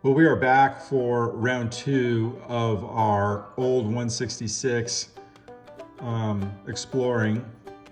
Well, we are back for round 2 of our old 166 exploring.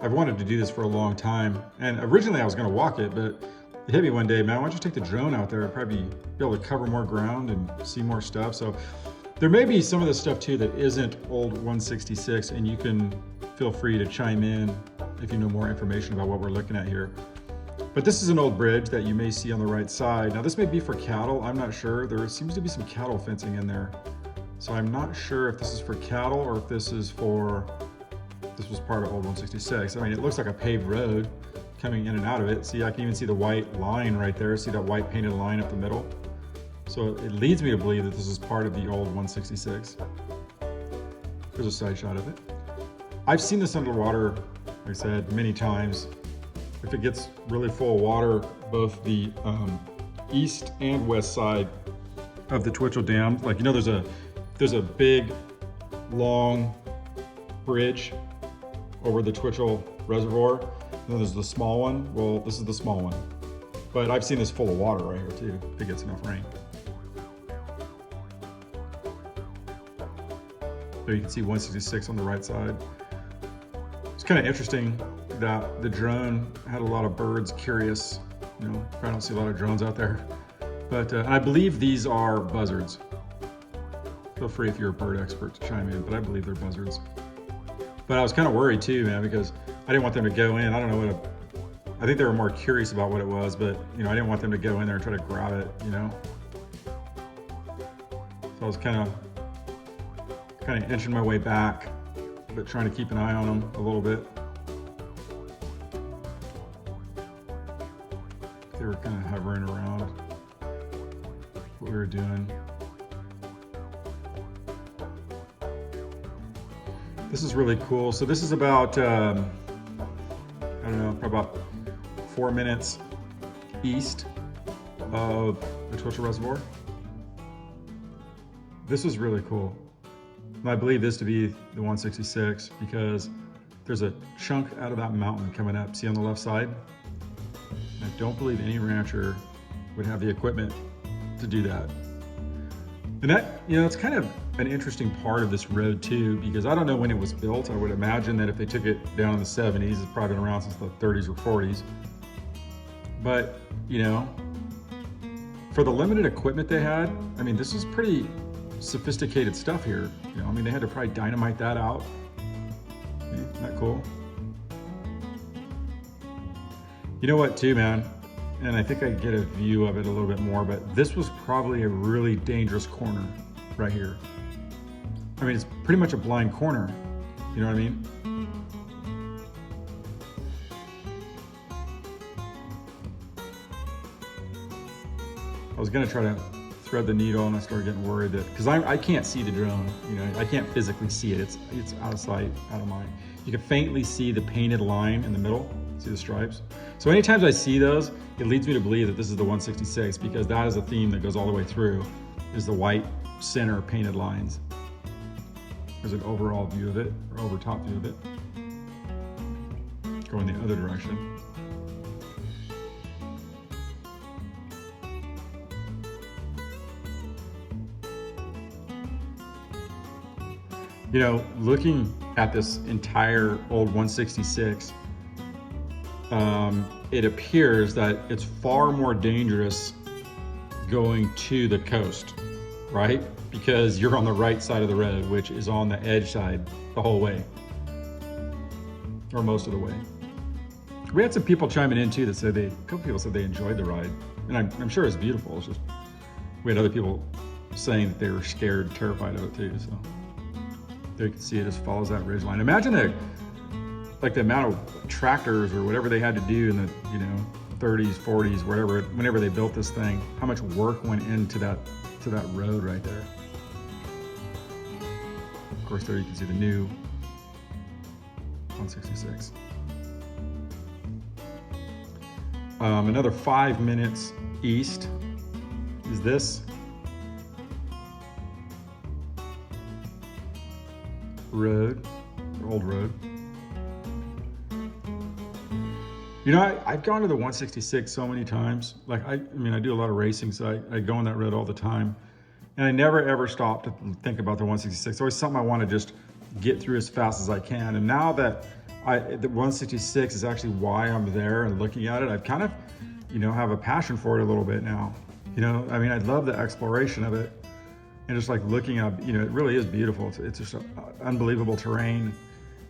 I've wanted to do this for a long time, and originally I was going to walk it, but it hit me one day, man, why don't you take the drone out there? I'd probably be able to cover more ground and see more stuff. So there may be some of the stuff too that isn't old 166, and you can feel free to chime in if you know more information about what we're looking at here. But this is an old bridge that you may see on the right side. Now this may be for cattle, I'm not sure. There seems to be some cattle fencing in there. So I'm not sure if this is for cattle or if this was part of old 166. I mean, it looks like a paved road coming in and out of it. See, I can even see the white line right there. See that white painted line up the middle? So it leads me to believe that this is part of the old 166. Here's a side shot of it. I've seen this underwater, like I said, many times. If it gets really full of water, both the east and west side of the Twitchell Dam, like, you know, there's a big, long bridge over the Twitchell Reservoir. And then there's the small one. Well, this is the small one. But I've seen this full of water right here too, if it gets enough rain. There you can see 166 on the right side. It's kind of interesting that the drone had a lot of birds curious. You know, I don't see a lot of drones out there. But I believe these are buzzards. Feel free if you're a bird expert to chime in, but I believe they're buzzards. But I was kind of worried too, man, because I didn't want them to go in. I don't know I think they were more curious about what it was, but you know, I didn't want them to go in there and try to grab it, you know? So I was kind of inching my way back, but trying to keep an eye on them a little bit. They were kind of hovering around what we were doing. This is really cool. So this is about, I don't know, probably about 4 minutes east of the Twitchell Reservoir. This is really cool. And I believe this to be the 166 because there's a chunk out of that mountain coming up. See on the left side? I don't believe any rancher would have the equipment to do that. And that, you know, it's kind of an interesting part of this road too, because I don't know when it was built. I would imagine that if they took it down in the 70s, it's probably been around since the 30s or 40s. But, you know, for the limited equipment they had, I mean, this is pretty sophisticated stuff here. You know, I mean, they had to probably dynamite that out. Isn't that cool? You know what too, man? And I think I get a view of it a little bit more, but this was probably a really dangerous corner right here. I mean, it's pretty much a blind corner. You know what I mean? I was gonna try to thread the needle and I started getting worried that, because I can't see the drone, you know, I can't physically see it. It's out of sight, out of mind. You can faintly see the painted line in the middle. See the stripes? So anytime I see those, it leads me to believe that this is the 166 because that is a theme that goes all the way through, is the white center painted lines. There's an overall view of it, or over top view of it. Going the other direction. You know, looking at this entire old 166, it appears that it's far more dangerous going to the coast, right? Because you're on the right side of the road, which is on the edge side the whole way, or most of the way. We had some people chiming in too that said a couple people said they enjoyed the ride, and I'm sure it's beautiful. It's just we had other people saying that they were scared, terrified of it too. So there you can see it just follows that ridge line. Imagine the amount of tractors or whatever they had to do in the 30s, 40s, whenever they built this thing, how much work went into that road right there. Of course, there you can see the new 166. Another 5 minutes east is this road, or old road. You know, I've gone to the 166 so many times. Like, I mean, I do a lot of racing, so I go on that road all the time. And I never ever stop to think about the 166. It's always something I want to just get through as fast as I can. And now that the 166 is actually why I'm there and looking at it, I've kind of, you know, have a passion for it a little bit now. You know, I mean, I love the exploration of it. And just like looking up, you know, it really is beautiful. It's just unbelievable terrain.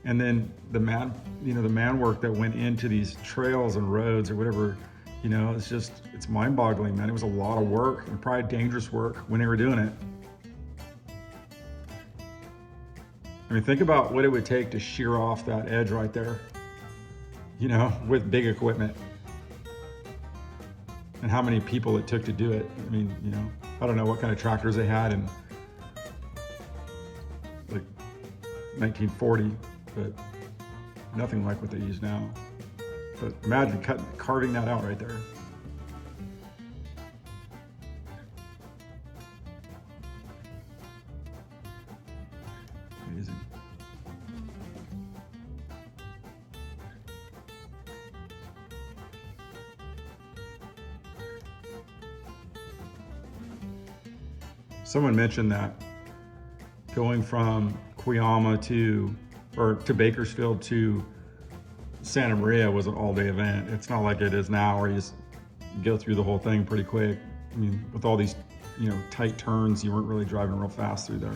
And then the man work that went into these trails and roads or whatever, you know, it's mind boggling, man. It was a lot of work and probably dangerous work when they were doing it. I mean, think about what it would take to shear off that edge right there, you know, with big equipment. And how many people it took to do it. I mean, you know, I don't know what kind of tractors they had in like 1940, but nothing like what they use now. But imagine carving that out right there. Amazing. Someone mentioned that going from Cuyama to Bakersfield to Santa Maria was an all-day event. It's not like it is now where you just go through the whole thing pretty quick. I mean, with all these, you know, tight turns, you weren't really driving real fast through there.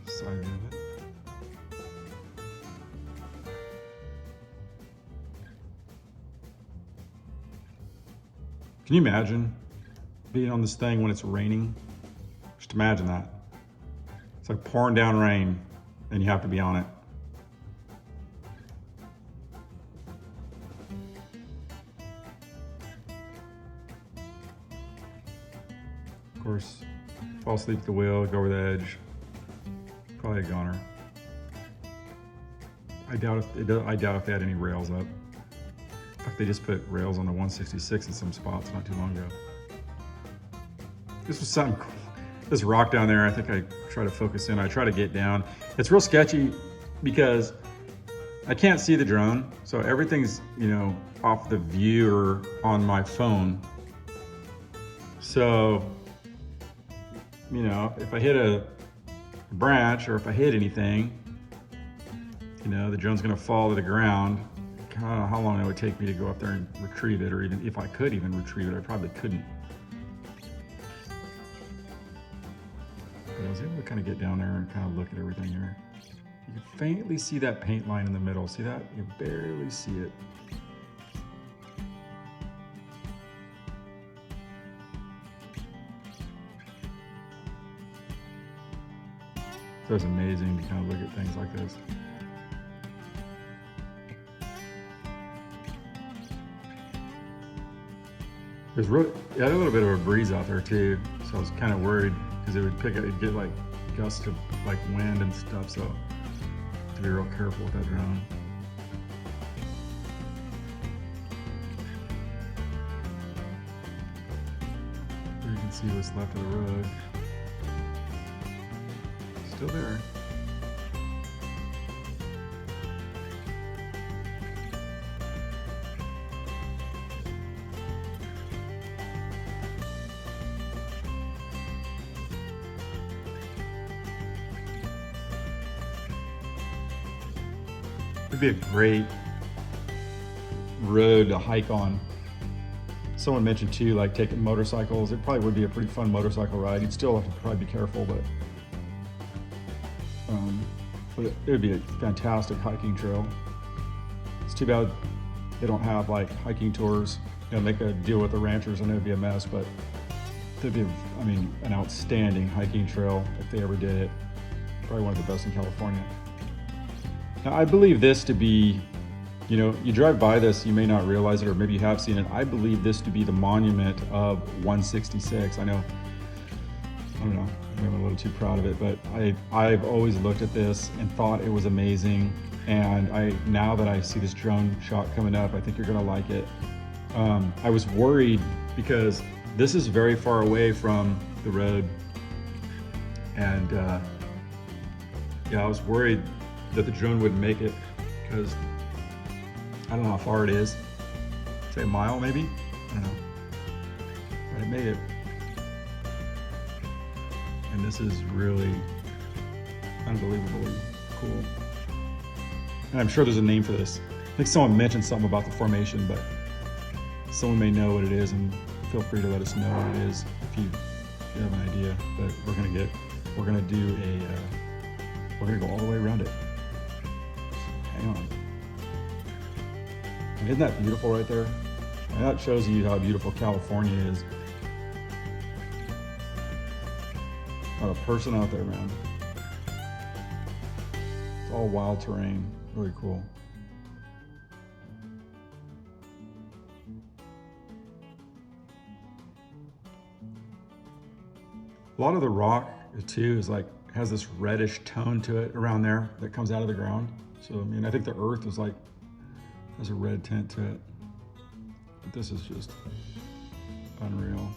Side of it. Can you imagine being on this thing when it's raining? Just imagine that. It's like pouring down rain and you have to be on it. Of course, fall asleep at the wheel, go over the edge. Probably a goner. I doubt if they had any rails up. In fact, they just put rails on the 166 in some spots not too long ago. This was something cool. This rock down there, I think I try to focus in. I try to get down. It's real sketchy because I can't see the drone. So everything's, you know, off the viewer on my phone. So, you know, if I hit a branch or if I hit anything, you know, the drone's gonna fall to the ground. I don't know how long it would take me to go up there and retrieve it, or even if I could even retrieve it, I probably couldn't. But I was able to kind of get down there and kind of look at everything here. You can faintly see that paint line in the middle. See that? You barely see it. So it's amazing to kind of look at things like this. It had a little bit of a breeze out there too, so I was kind of worried because it'd get like gusts of like wind and stuff, so I have to be real careful with that drone. Here you can see what's left of the road. Still there. It'd be a great road to hike on. Someone mentioned too, like taking motorcycles. It probably would be a pretty fun motorcycle ride. You'd still have to probably be careful, but it would be a fantastic hiking trail. It's too bad they don't have like hiking tours. You know, make a deal with the ranchers. I know it'd be a mess, but it'd be, I mean, an outstanding hiking trail if they ever did it. Probably one of the best in California. Now, I believe this to be, you know, you drive by this, you may not realize it, or maybe you have seen it. I believe this to be the monument of 166. I don't know, maybe I'm a little too proud of it, but I've always looked at this and thought it was amazing. And now that I see this drone shot coming up, I think you're gonna like it. I was worried because this is very far away from the road, and yeah, I was worried that the drone wouldn't make it because I don't know how far it is. Say a mile maybe? I don't know. But it made it. And this is really unbelievably cool. And I'm sure there's a name for this. I think someone mentioned something about the formation, but someone may know what it is, and feel free to let us know what it is if you have an idea. But we're gonna go all the way around it. Hang on. And isn't that beautiful right there? And that shows you how beautiful California is. Not a person out there, man. It's all wild terrain. Really cool. A lot of the rock too is like, has this reddish tone to it around there that comes out of the ground. So, I mean, I think the earth is like, has a red tint to it. But this is just unreal.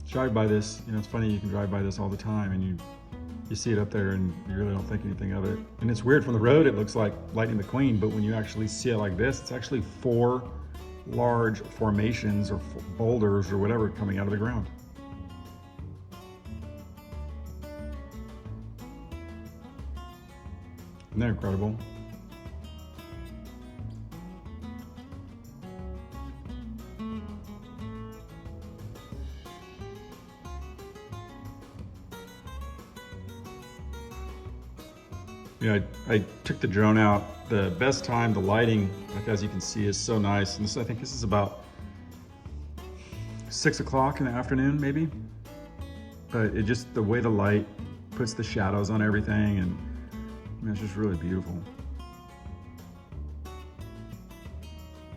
Drive by this, you know, it's funny, you can drive by this all the time and you see it up there and you really don't think anything of it. And it's weird, from the road it looks like Lightning McQueen, but when you actually see it like this, it's actually 4 large formations or boulders or whatever coming out of the ground. Isn't that incredible? Yeah, I took the drone out. The best time, the lighting, like as you can see, is so nice. And this, I think this is about 6 o'clock in the afternoon, maybe. But it just, the way the light puts the shadows on everything, and I mean, it's just really beautiful.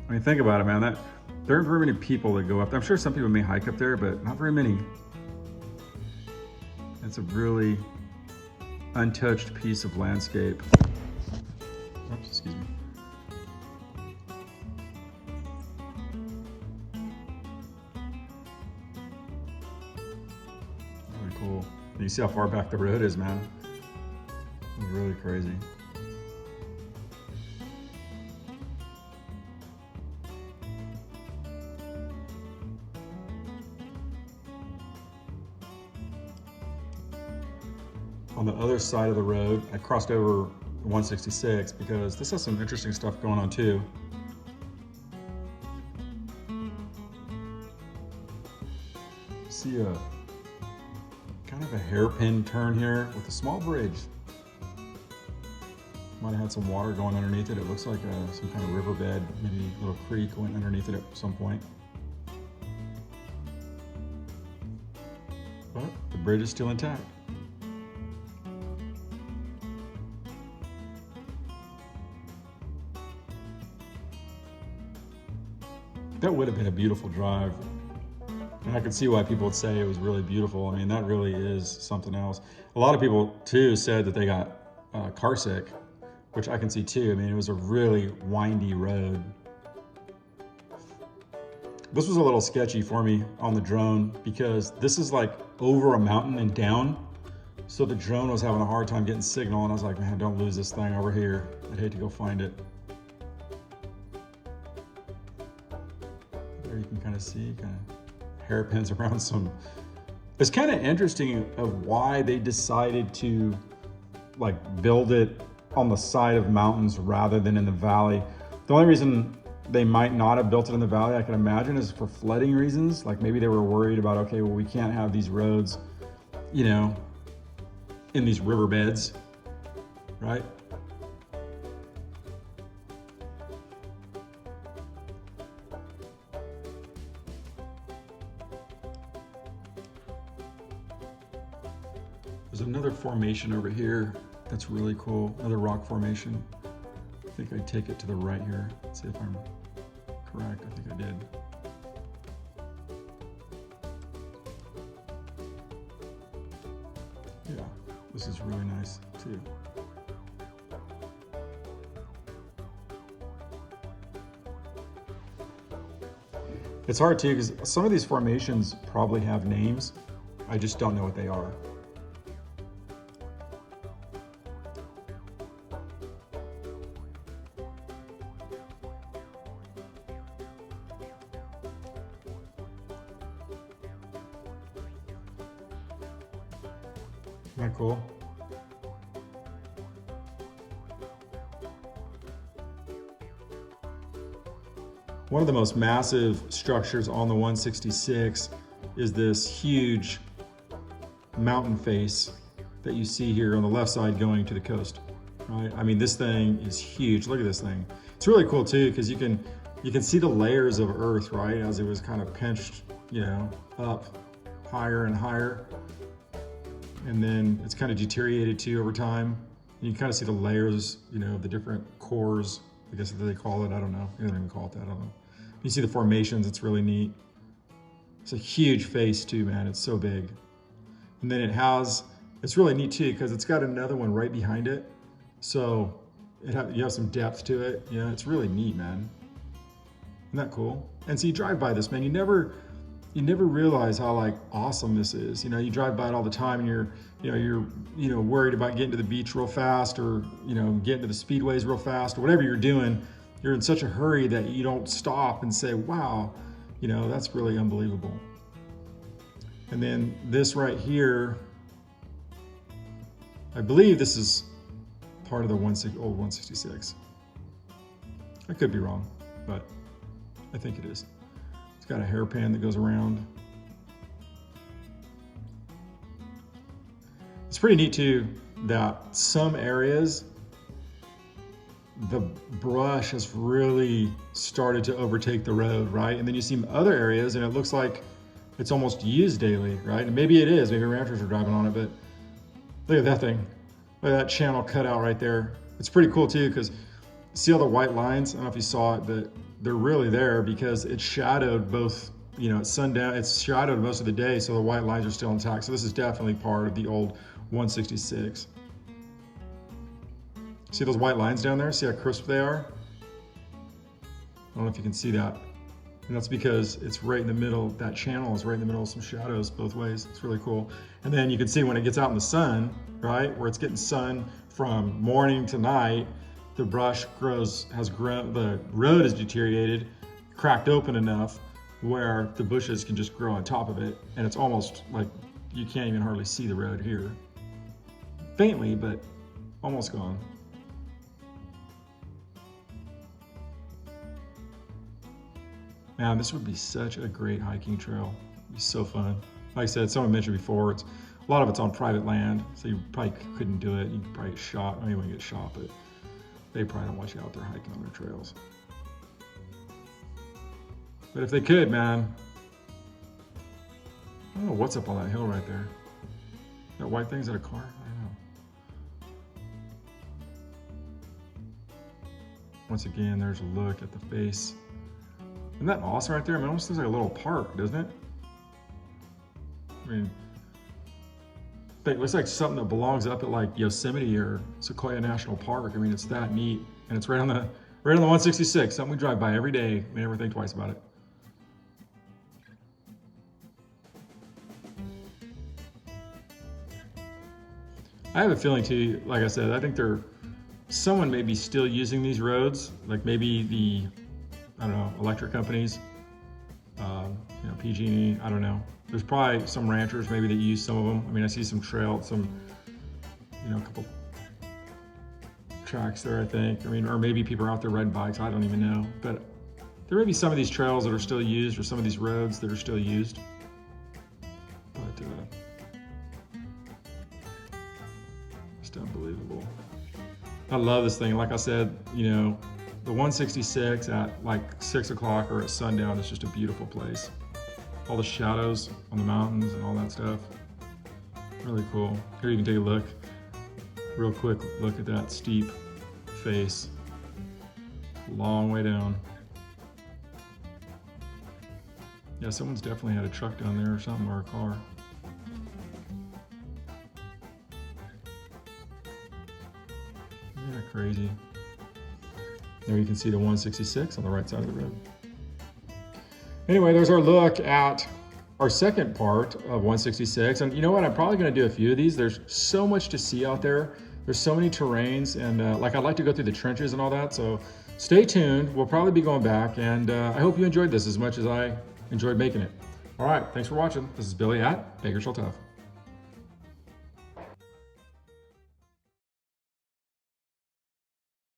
I mean, think about it, man. There aren't very many people that go up there. I'm sure some people may hike up there, but not very many. It's a really untouched piece of landscape. Oops, excuse me. Really cool. And you see how far back the road is, man. It's really crazy. On the other side of the road, I crossed over 166 because this has some interesting stuff going on too. See a kind of a hairpin turn here with a small bridge. Might have had some water going underneath it. It looks like some kind of riverbed, maybe a little creek went underneath it at some point. But the bridge is still intact. That would have been a beautiful drive. And I could see why people would say it was really beautiful. I mean, that really is something else. A lot of people too said that they got car sick, which I can see too. I mean, it was a really windy road. This was a little sketchy for me on the drone because this is like over a mountain and down. So the drone was having a hard time getting signal, and I was like, man, don't lose this thing over here. I'd hate to go find it. There you can kind of see, kind of hairpins around some. It's kind of interesting of why they decided to like build it on the side of mountains rather than in the valley. The only reason they might not have built it in the valley, I can imagine, is for flooding reasons. Like maybe they were worried about, okay, well, we can't have these roads, you know, in these riverbeds, right? There's another formation over here that's really cool, another rock formation. I think I take it to the right here. Let's see if I'm correct. I think I did. This is really nice too. It's hard too, because some of these formations probably have names. I just don't know what they are. Isn't that cool? One of the most massive structures on the 166 is this huge mountain face that you see here on the left side going to the coast, right? I mean, this thing is huge. Look at this thing. It's really cool too, because you can see the layers of earth, right? As it was kind of pinched, you know, up higher and higher. And then it's kind of deteriorated too over time. You can kind of see the layers, you know, the different cores, I guess that they call it. I don't know. They don't even call it that. I don't know. You see the formations. It's really neat. It's a huge face too, man. It's so big. And then it's really neat too, because it's got another one right behind it. So you have some depth to it. Yeah, it's really neat, man. Isn't that cool? And so you drive by this, man. You never realize how like awesome this is. You know, you drive by it all the time, and you're worried about getting to the beach real fast, or getting to the speedways real fast, or whatever you're doing. You're in such a hurry that you don't stop and say, wow, that's really unbelievable. And then this right here, I believe this is part of the old 166. I could be wrong, but I think it is. It's got a hairpin that goes around. It's pretty neat too that some areas, the brush has really started to overtake the road, right? And then you see other areas and it looks like it's almost used daily, right? And maybe it is, maybe ranchers are driving on it, but look at that thing. Look at that channel cut out right there. It's pretty cool too, because see all the white lines? I don't know if you saw it, but they're really there because it's shadowed both, it's sundown, it's shadowed most of the day, so the white lines are still intact. So this is definitely part of the old 166. See those white lines down there? See how crisp they are? I don't know if you can see that. And that's because it's right in the middle, that channel is right in the middle of some shadows both ways. It's really cool. And then you can see when it gets out in the sun, right? Where it's getting sun from morning to night, the brush has grown, the road is deteriorated, cracked open enough where the bushes can just grow on top of it. And it's almost like you can't even hardly see the road here. Faintly, but almost gone. Man, this would be such a great hiking trail. It'd be so fun. Like I said, someone mentioned before, a lot of it's on private land, so you probably couldn't do it. You could probably get shot. I mean, you wouldn't get shot, but they probably don't want you out there hiking on their trails. But if they could, man, I don't know what's up on that hill right there. That white thing's at a car? I don't know. Once again, there's a look at the face. Isn't that awesome right there? I mean, it almost looks like a little park, doesn't it? I mean, it looks like something that belongs up at like Yosemite or Sequoia National Park. I mean, it's that neat. And it's right on the 166, something we drive by every day. We never think twice about it. I have a feeling too, like I said, I think someone may be still using these roads, like maybe the, I don't know, electric companies, PG&E, I don't know. There's probably some ranchers maybe that use some of them. I mean, I see some a couple tracks there, I think. I mean, or maybe people are out there riding bikes, I don't even know. But there may be some of these trails that are still used, or some of these roads that are still used. But it's unbelievable. I love this thing. Like I said, the 166 at like 6 o'clock or at sundown is just a beautiful place. All the shadows on the mountains and all that stuff. Really cool. Here you can take a look, real quick look at that steep face. Long way down. Yeah, someone's definitely had a truck down there or something, or a car. Isn't that crazy? There you can see the 166 on the right side of the road. Anyway, there's our look at our second part of 166. And you know what? I'm probably going to do a few of these. There's so much to see out there. There's so many terrains, and like I'd like to go through the trenches and all that. So stay tuned. We'll probably be going back, and I hope you enjoyed this as much as I enjoyed making it. All right, thanks for watching. This is Billy at BTUFF.